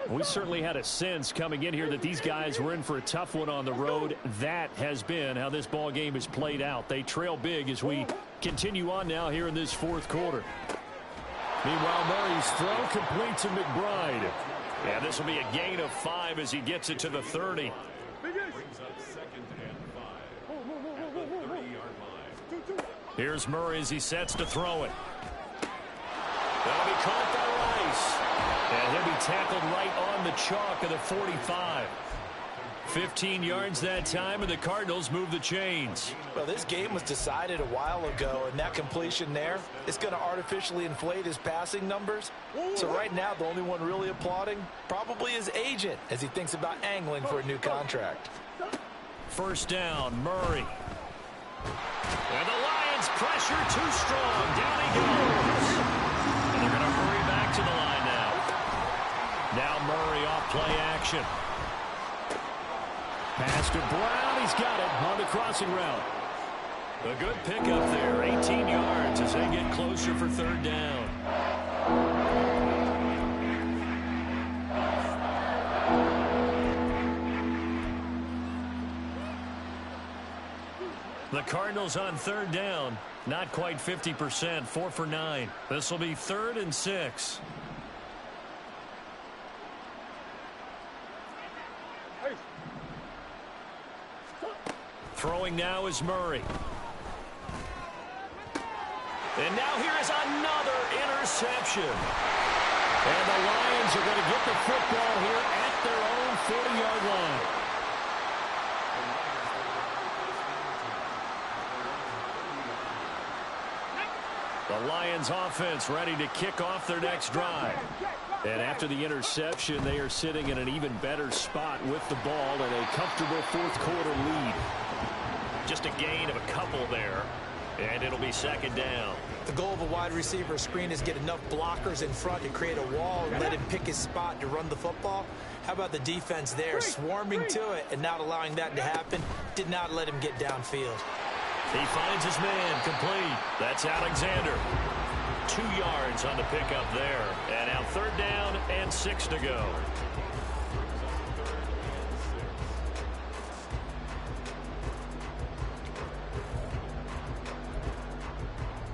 Speaker 2: We certainly had a sense coming in here that these guys were in for a tough one on the road. That has been how this ball game has played out. They trail big as we continue on now here in this fourth quarter. Meanwhile, Murray's throw complete to McBride. Yeah, this will be a gain of 5 as he gets it to the 30. Here's Murray as he sets to throw it. That'll be caught by Rice. And he'll be tackled right on the chalk of the 45. 15 yards that time, and the Cardinals move the chains.
Speaker 3: Well, this game was decided a while ago, and that completion there is going to artificially inflate his passing numbers. So right now, the only one really applauding probably his agent as he thinks about angling for a new contract.
Speaker 2: First down, Murray. And the Lions pressure too strong. Down he goes. And they're going to hurry back to the line now. Now Murray off play action. Pass to Brown. He's got it on the crossing route. A good pickup there. 18 yards as they get closer for third down. The Cardinals on third down. Not quite 50%. 4 for 9. This will be 3rd and 6. Throwing now is Murray. And now here is another interception. And the Lions are going to get the football here at their own 40-yard line. The Lions offense ready to kick off their next drive. And after the interception, they are sitting in an even better spot with the ball and a comfortable fourth quarter lead. Just a gain of a couple there, and it'll be second down.
Speaker 3: The goal of a wide receiver screen is get enough blockers in front to create a wall and let him pick his spot to run the football. How about the defense there, swarming to it and not allowing that to happen? Did not let him get downfield.
Speaker 2: He finds his man complete. That's Alexander. 2 yards on the pickup there. And now third down and 6 to go.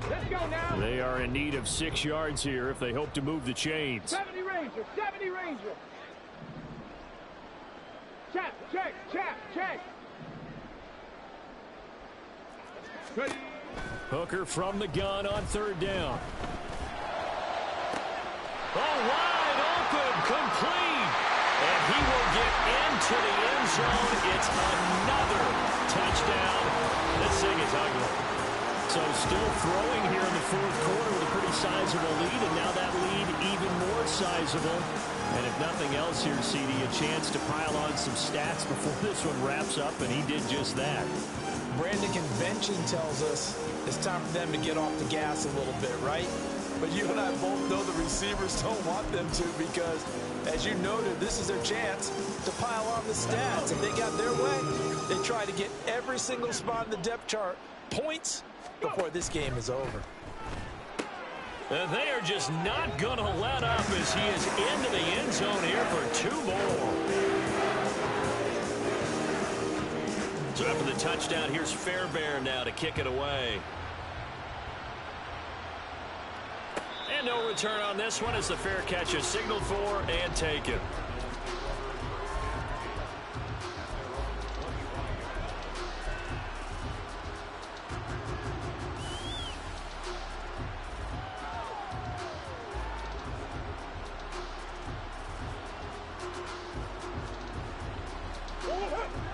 Speaker 4: Let's go now.
Speaker 2: They are in need of 6 yards here if they hope to move the chains.
Speaker 4: 70 Ranger, 70 Ranger. Check, check, check, check. Ready.
Speaker 2: Hooker from the gun on third down. Oh, wide open, complete. And he will get into the end zone. It's another touchdown. This thing is ugly. So still throwing here in the fourth quarter with a pretty sizable lead, and now that lead even more sizable. And if nothing else here, CD, a chance to pile on some stats before this one wraps up, and he did just that.
Speaker 3: Brandon, convention tells us it's time for them to get off the gas a little bit, right? But you and I both know the receivers don't want them to because, as you noted, this is their chance to pile on the stats. If they got their way, they try to get every single spot in the depth chart points before this game is over.
Speaker 2: And they are just not going to let up as he is into the end zone here for 2 more. So after the touchdown, here's Fairbairn now to kick it away. And no return on this one as the fair catch is signaled for and taken.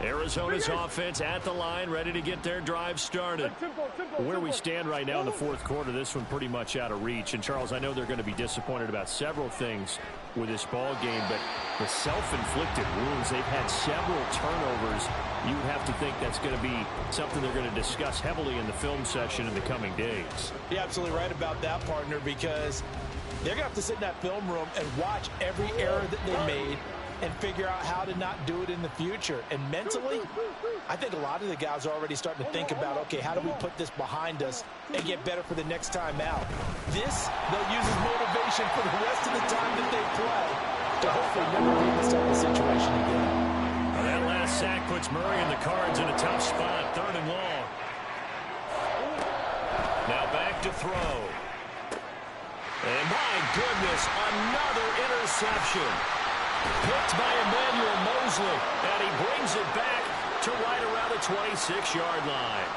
Speaker 2: Arizona's offense at the line, ready to get their drive started. Where we stand right now in the fourth quarter, this one pretty much out of reach. And, Charles, I know they're going to be disappointed about several things with this ball game, but the self-inflicted wounds, they've had several turnovers. You have to think that's going to be something they're going to discuss heavily in the film session in the coming days.
Speaker 3: You're absolutely right about that, partner, because they're going to have to sit in that film room and watch every error that they made and figure out how to not do it in the future. And mentally, I think a lot of the guys are already starting to think about, okay, how do we put this behind us and get better for the next time out? This, they'll use as motivation for the rest of the time that they play to hopefully never be in this type of situation again.
Speaker 2: Well, that last sack puts Murray and the Cards in a tough spot, 3rd and long. Now back to throw. And my goodness, another interception. Picked by Emmanuel Mosley, and he brings it back to right around the 26-yard line.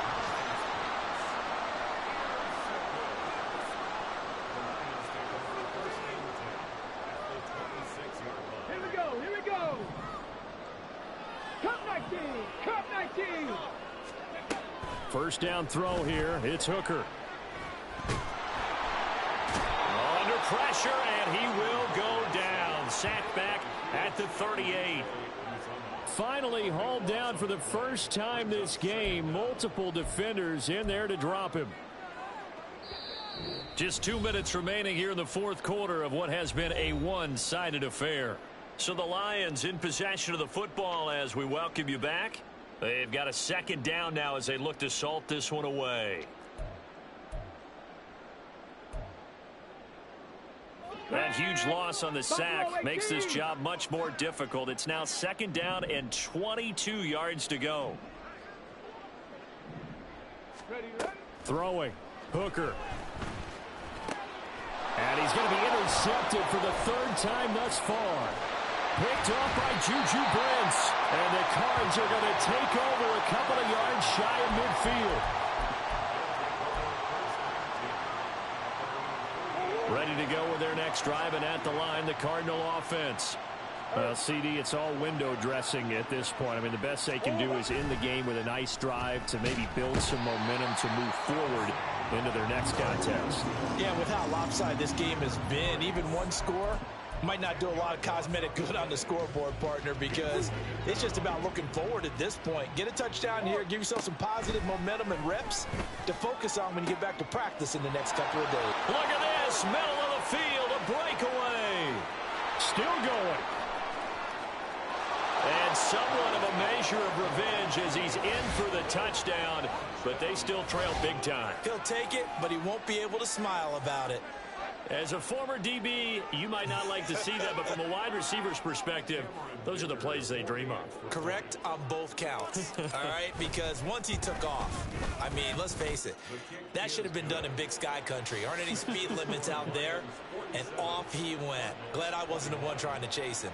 Speaker 4: Here we go. Cup 19, Cup 19.
Speaker 2: First down throw here, it's Hooker. Under pressure, and he will go down. Sacked back at the 38. Finally hauled down for the first time this game. Multiple defenders in there to drop him. Just 2 minutes remaining here in the fourth quarter of what has been a one-sided affair. So the Lions in possession of the football as we welcome you back. They've got a second down now as they look to salt this one away. That huge loss on the sack makes this job much more difficult. It's now 2nd down and 22 yards to go. Throwing. Hooker. And he's going to be intercepted for the 3rd time thus far. Picked off by Juju Brents. And the Cards are going to take over a couple of yards shy of midfield. Ready to go with their next drive, and at the line, the Cardinal offense. Well, CD, it's all window dressing at this point. I mean, the best they can do is in the game with a nice drive to maybe build some momentum to move forward into their next contest.
Speaker 3: Yeah, with how lopsided this game has been, even one score might not do a lot of cosmetic good on the scoreboard, partner, because it's just about looking forward at this point. Get a touchdown here, give yourself some positive momentum and reps to focus on when you get back to practice in the next couple of days.
Speaker 2: Look at this, middle of the field, a breakaway. Still going. And somewhat of a measure of revenge as he's in for the touchdown, but they still trail big time.
Speaker 3: He'll take it, but he won't be able to smile about it.
Speaker 2: As a former DB, you might not like to see that, but from a wide receiver's perspective, those are the plays they dream of.
Speaker 3: Correct on both counts, all right? Because once he took off, I mean, let's face it, that should have been done in Big Sky Country. Aren't any speed limits out there? And off he went. Glad I wasn't the one trying to chase him.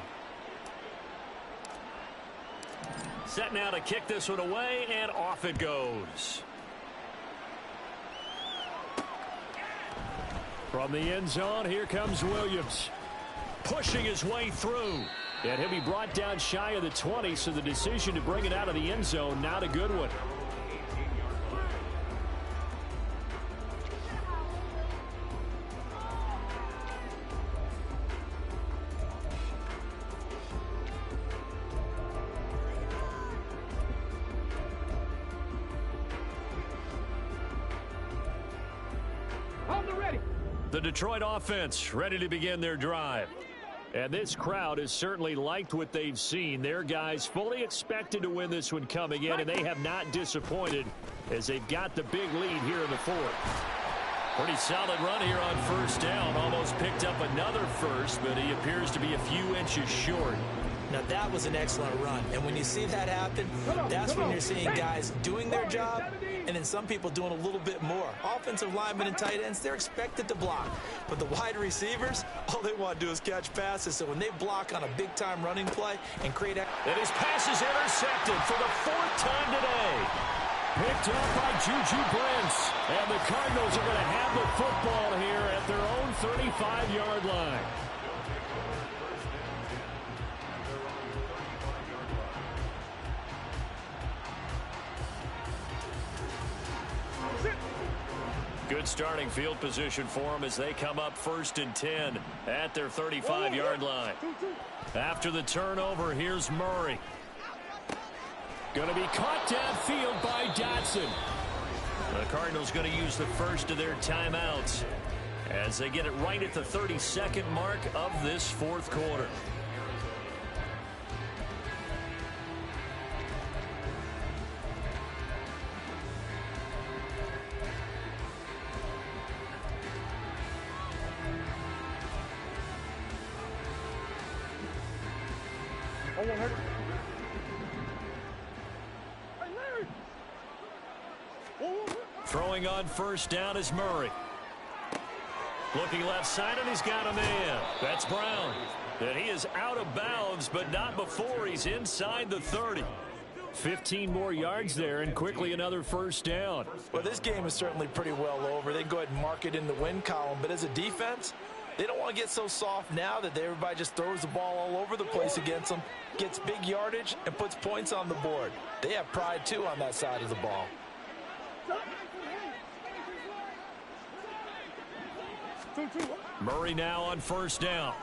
Speaker 2: Set now to kick this one away, and off it goes. From the end zone, here comes Williams. Pushing his way through. And he'll be brought down shy of the 20, so the decision to bring it out of the end zone, not a good one. The Detroit offense ready to begin their drive. And this crowd has certainly liked what they've seen. Their guys fully expected to win this one coming in, and they have not disappointed as they've got the big lead here in the fourth. Pretty solid run here on first down. Almost picked up another first, but he appears to be a few inches short.
Speaker 3: Now, that was an excellent run. And when you see that happen, that's when you're seeing guys doing their job and then some people doing a little bit more. Offensive linemen and tight ends, they're expected to block. But the wide receivers, all they want to do is catch passes. So when they block on a big-time running play and create...
Speaker 2: And his pass is intercepted for the 4th time today. Picked up by Juju Brents. And the Cardinals are going to have the football here at their own 35-yard line. Good starting field position for them as they come up 1st and 10 at their 35-yard line. After the turnover, here's Murray.
Speaker 7: Going to be caught downfield by Dotson.
Speaker 2: The Cardinals going to use the first of their timeouts as they get it right at the 32nd mark of this 4th quarter. Throwing on 1st down is Murray. Looking left side, and he's got a man. That's Brown. And he is out of bounds, but not before he's inside the 30.
Speaker 7: 15 more yards there, and quickly another 1st down.
Speaker 3: Well, this game is certainly pretty well over. They can go ahead and mark it in the win column, but as a defense, they don't want to get so soft now that everybody just throws the ball all over the place against them, gets big yardage, and puts points on the board. They have pride, too, on that side of the ball.
Speaker 2: Murray now on 1st down.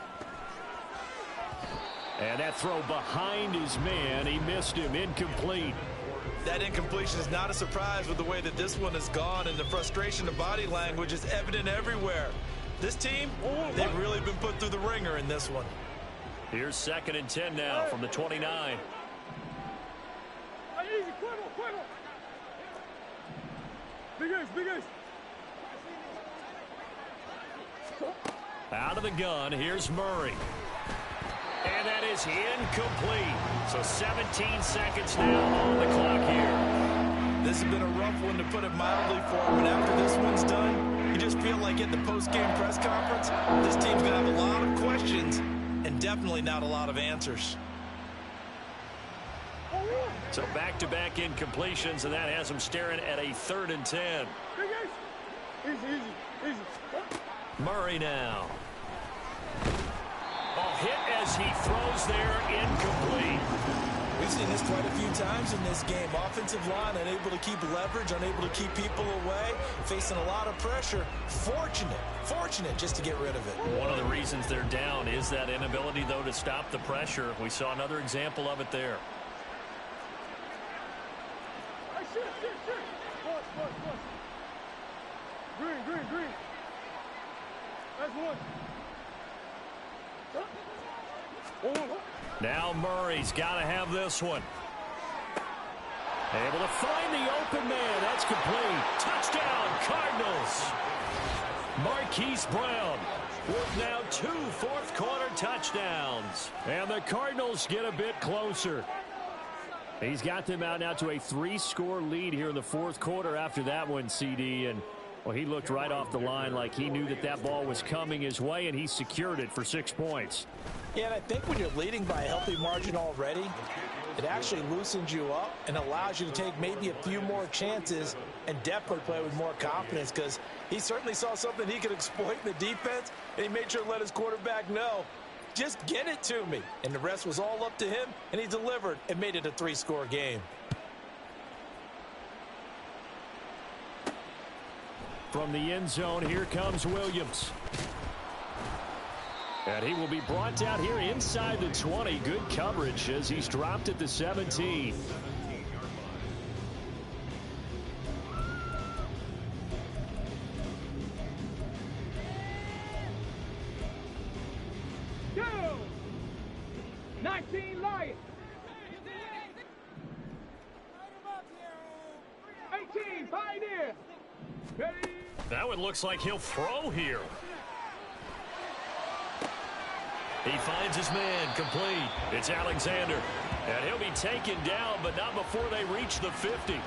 Speaker 2: And that throw behind his man. He missed him. Incomplete.
Speaker 5: That incompletion is not a surprise with the way that this one has gone, and the frustration of body language is evident everywhere. This team, they've really been put through the ringer in this one.
Speaker 2: Here's 2nd and 10 now from the 29. Out of the gun, here's Murray. And that is incomplete. So 17 seconds now on the clock here.
Speaker 5: This has been a rough one, to put it mildly, for him. And after this one's done, you just feel like at the post-game press conference, this team's going to have a lot of questions and definitely not a lot of answers.
Speaker 2: So back-to-back incompletions, and that has them staring at a 3rd and 10. Murray now. A hit as he throws there, incomplete.
Speaker 3: We've seen this quite a few times in this game. Offensive line unable to keep leverage, unable to keep people away, facing a lot of pressure. Fortunate just to get rid of it.
Speaker 2: One of the reasons they're down is that inability, though, to stop the pressure. We saw another example of it there.
Speaker 4: Green. That's one.
Speaker 2: Now Murray's got to have this one. Able to find the open man. That's complete. Touchdown, Cardinals. Marquise Brown with now 2 fourth-quarter touchdowns. And the Cardinals get a bit closer. He's got them out now to a 3-score lead here in the 4th quarter after that one, CD. And, well, he looked right off the line like he knew that that ball was coming his way, and he secured it for 6 points.
Speaker 3: Yeah, and I think when you're leading by a healthy margin already, it actually loosens you up and allows you to take maybe a few more chances and definitely play with more confidence, because he certainly saw something he could exploit in the defense, and he made sure to let his quarterback know, just get it to me. And the rest was all up to him, and he delivered and made it a 3-score game.
Speaker 2: From the end zone, here comes Williams. And he will be brought down here inside the 20. Good coverage as he's dropped at the 17.
Speaker 4: Go! 19 Lions. 18 Pioneer. Ready?
Speaker 2: That one looks like he'll throw here. He finds his man, complete. It's Alexander. And he'll be taken down, but not before they reach the 50.